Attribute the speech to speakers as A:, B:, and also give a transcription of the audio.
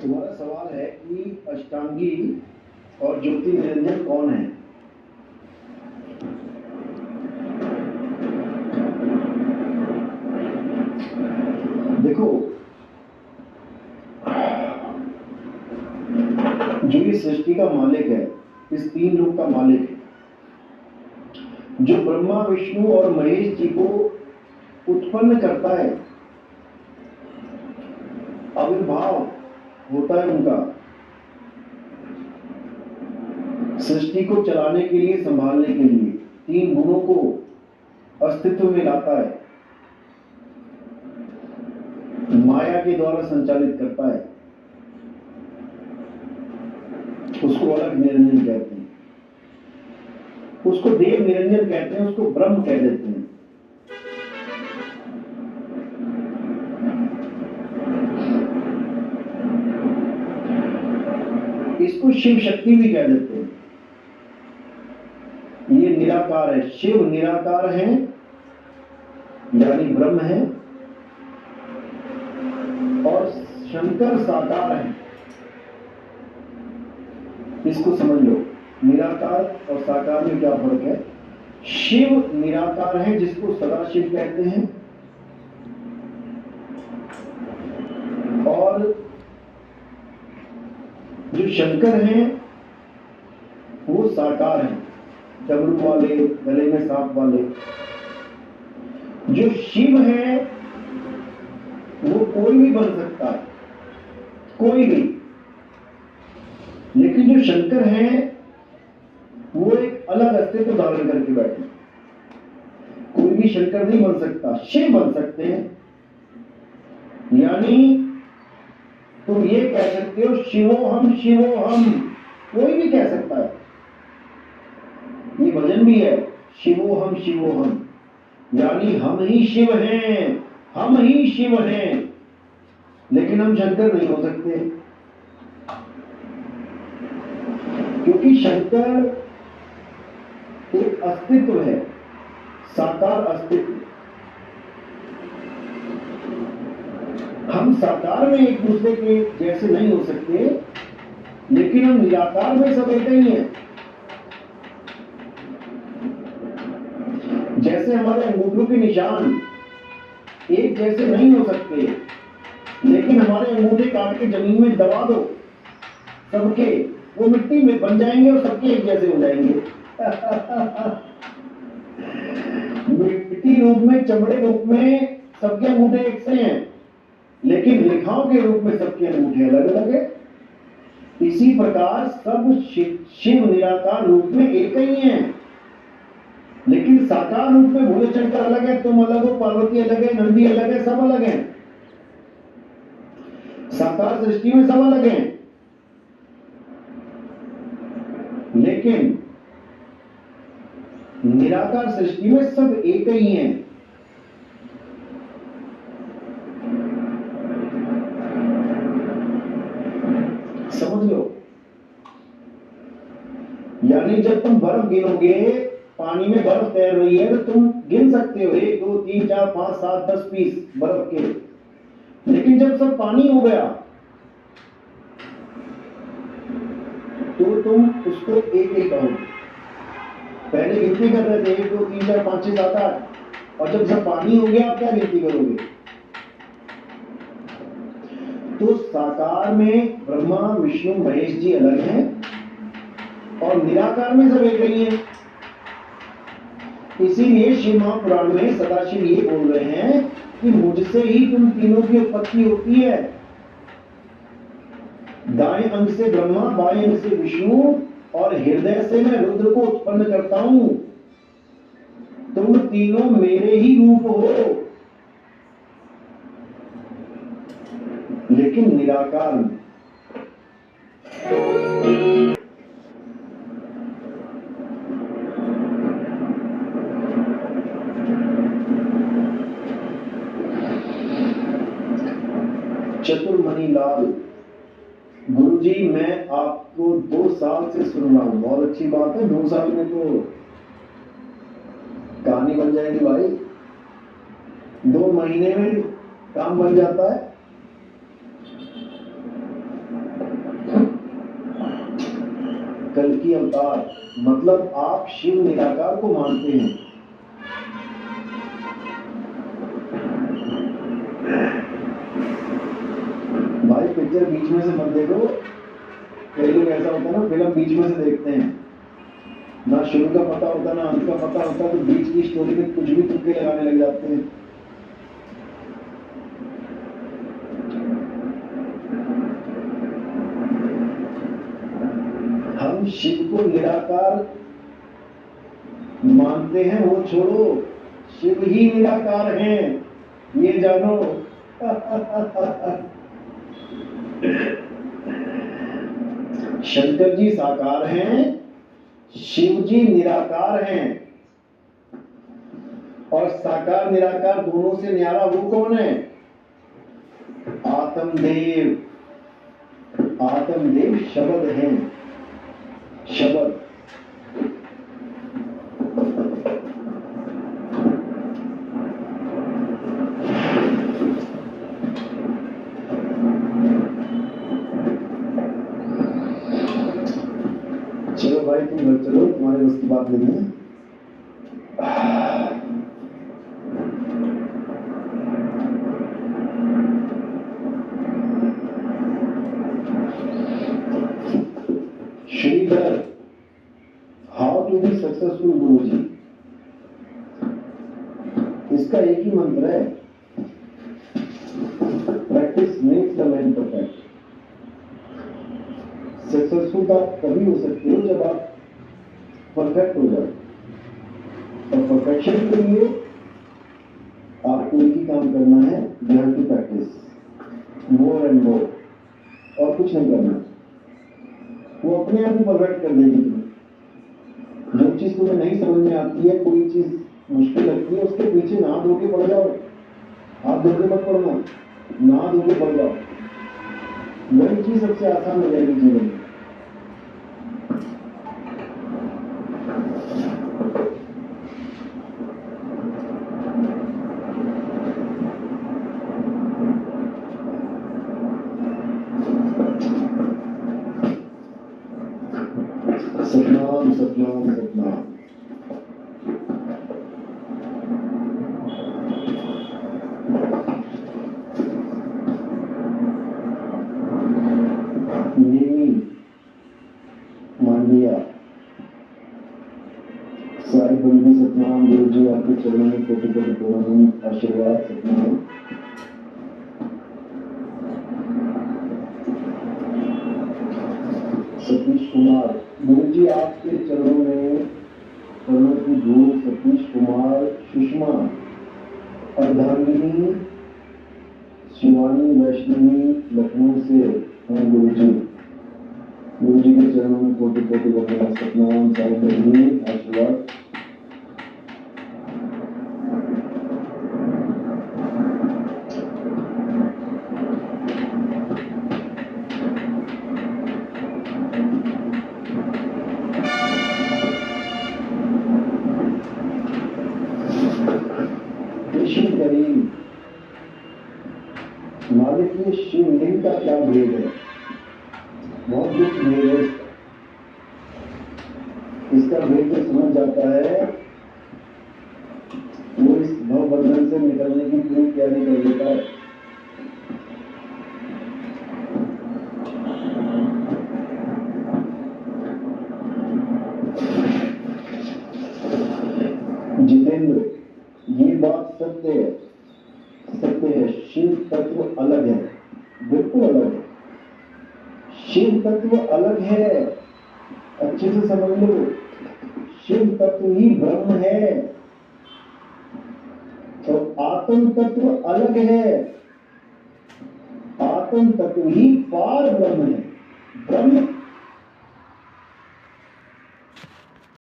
A: तुम्हारा सवाल है कि अष्टांगी और ज्योति निरंजन कौन है। देखो, जो ये सृष्टि का मालिक है, इस तीन रूप का मालिक है, जो ब्रह्मा विष्णु और महेश जी को उत्पन्न करता है, आविर्भाव होता है उनका, सृष्टि को चलाने के लिए, संभालने के लिए, तीन गुणों को अस्तित्व में लाता है, माया के द्वारा संचालित करता है, उसको अलग निरंजन कहते हैं, उसको देव निरंजन कहते हैं, उसको ब्रह्म कह देते हैं। इसको शिव शक्ति भी कह देते हैं। ये निराकार है, शिव निराकार है यानी ब्रह्म है, और शंकर साकार है। इसको समझ लो, निराकार और साकार में क्या फर्क है। शिव निराकार है जिसको सदाशिव कहते हैं, और जो शंकर हैं वो साकार हैं, डमरू वाले, गले में सांप वाले। जो शिव है वो कोई भी बन सकता है, कोई भी, लेकिन जो शंकर हैं वो एक अलग अस्तित्व धारण करके बैठे। कोई भी शंकर नहीं बन सकता, शिव बन सकते हैं। यानी तुम ये कह सकते हो शिवो हम, शिवो हम, कोई भी कह सकता है। ये भजन भी है, शिवो हम, शिवो हम, यानी हम ही शिव हैं, हम ही शिव हैं, लेकिन हम शंकर नहीं हो सकते, क्योंकि शंकर एक अस्तित्व है, साकार अस्तित्व। हम साकार में एक दूसरे के जैसे नहीं हो सकते, लेकिन हम निराकार में सब एक ही हैं। जैसे हमारे अंगूठों के निशान एक जैसे नहीं हो सकते, लेकिन हमारे अंगूठे काट के जमीन में दबा दो सबके, वो मिट्टी में बन जाएंगे और सबके एक जैसे हो जाएंगे। मिट्टी रूप में, चमड़े रूप में सबके अंगूठे एक से हैं, लेकिन रेखाओं के रूप में सबके अंगूठे अलग अलग है। इसी प्रकार सब शिव निराकार रूप में एक ही हैं, लेकिन साकार रूप में भोले शंकर अलग है, तुम अलग हो, पार्वती अलग है, नंदी अलग है, सब अलग हैं। साकार सृष्टि में सब अलग हैं, लेकिन निराकार सृष्टि में सब एक ही हैं। समझ लो, यानी जब तुम बर्फ गिनोगे, पानी में बर्फ तैर रही है, तो तुम गिन सकते हो 1 2 3 4 5 7 10 पीस बर्फ के, लेकिन जब सब पानी हो गया तो तुम उसको एक एक कहो। पहले गिनती कर रहे थे 1 2 3 4 5 6 7 8, और जब सब पानी हो गया आप क्या गिनती करोगे। तो साकार में ब्रह्मा विष्णु महेश जी अलग हैं, और निराकार में सब एक ही हैं। इसीलिए शिव महापुराण में सदाशिव ये बोल रहे हैं कि मुझसे ही तुम तीनों की उत्पत्ति होती है। दाएं अंग से ब्रह्मा, बाएं अंग से विष्णु, और हृदय से मैं रुद्र को उत्पन्न करता हूं। तुम तीनों मेरे ही रूप हो, लेकिन निराकार में। चतुर्मणि लाल, गुरुजी मैं आपको 2 साल से सुन रहा हूं। बहुत अच्छी बात है, 2 साल में तो कहानी बन जाएगी भाई, 2 महीने में काम बन जाता है। आदि अवतार, मतलब आप शिव निराकार को मानते हैं। भाई पिक्चर बीच में से मत देखो, कई लोग ऐसा होता है ना, फिल्म बीच में से देखते हैं, ना शुरू का पता होता ना अंत का पता होता, तो बीच की स्टोरी में कुछ भी तुक्के लगाने लग जाते हैं। हम शिव को निराकार मानते हैं, वो छोड़ो, शिव ही निराकार हैं, ये जानो। शंकर जी साकार हैं, शिव जी निराकार हैं, और साकार निराकार दोनों से न्यारा वो कौन है? आत्मदेव। आत्मदेव शब्द हैं, शब्द। चलो भाई तुम घर चलो, तुम्हारे बस की बात नहीं है। Shridhar, how to be successful Guruji, इसका एक ही मंत्र है, practice makes the man perfect. Successful आप तभी हो सकते हो जब आप परफेक्ट हो जाओ, और परफेक्शन के लिए आपको एक ही काम करना है, you have to practise more and more, और कुछ नहीं करना। वो अपने आप ही परफेक्ट कर देगी तुम्हें। जो चीज तुम्हें नहीं समझ में आती है, कोई चीज मुश्किल लगती है, उसके पीछे ना धो के पड़ जाओ, हाथ धो के मत पड़ना, ना धो के पड़ जाओ, वही चीज सबसे आसान हो जाएगी जीवन में। सतनाम सतनाम सतनाम। मांडिया, साई बंदी सतनाम। गुरु जी आपके चरणों में कोटि कोटि प्रणाम, आशीर्वाद सतनाम। सतीश कुमार, गुरु जी आपके चरणों में चरणों की धूल। सतीश कुमार, सुषमा, अर्धांगिनी, शिवानी, वैष्णवी लखनऊ से हैं गुरु जी। गुरु जी के चरणों में कोटि कोटि वंदना सतनाम। साई बंदी, आशीर्वाद। मालिक में शिवलिंग का क्या भेद है? बहुत दुख भेद है इसका भेद जो समझ जाता है वो इस भव बंधन से निकलने की पूरी तैयारी कर लेता है। जितेंद्र, ये बात सत्य है, सत्य है। शिव तत्व अलग है, बिल्कुल अलग है। शिव तत्व अलग है, अच्छे से समझ लो। शिव तत्व ही ब्रह्म है, तो आत्म तत्व अलग है। आत्म तत्व ही पार ब्रह्म है। ब्रह्म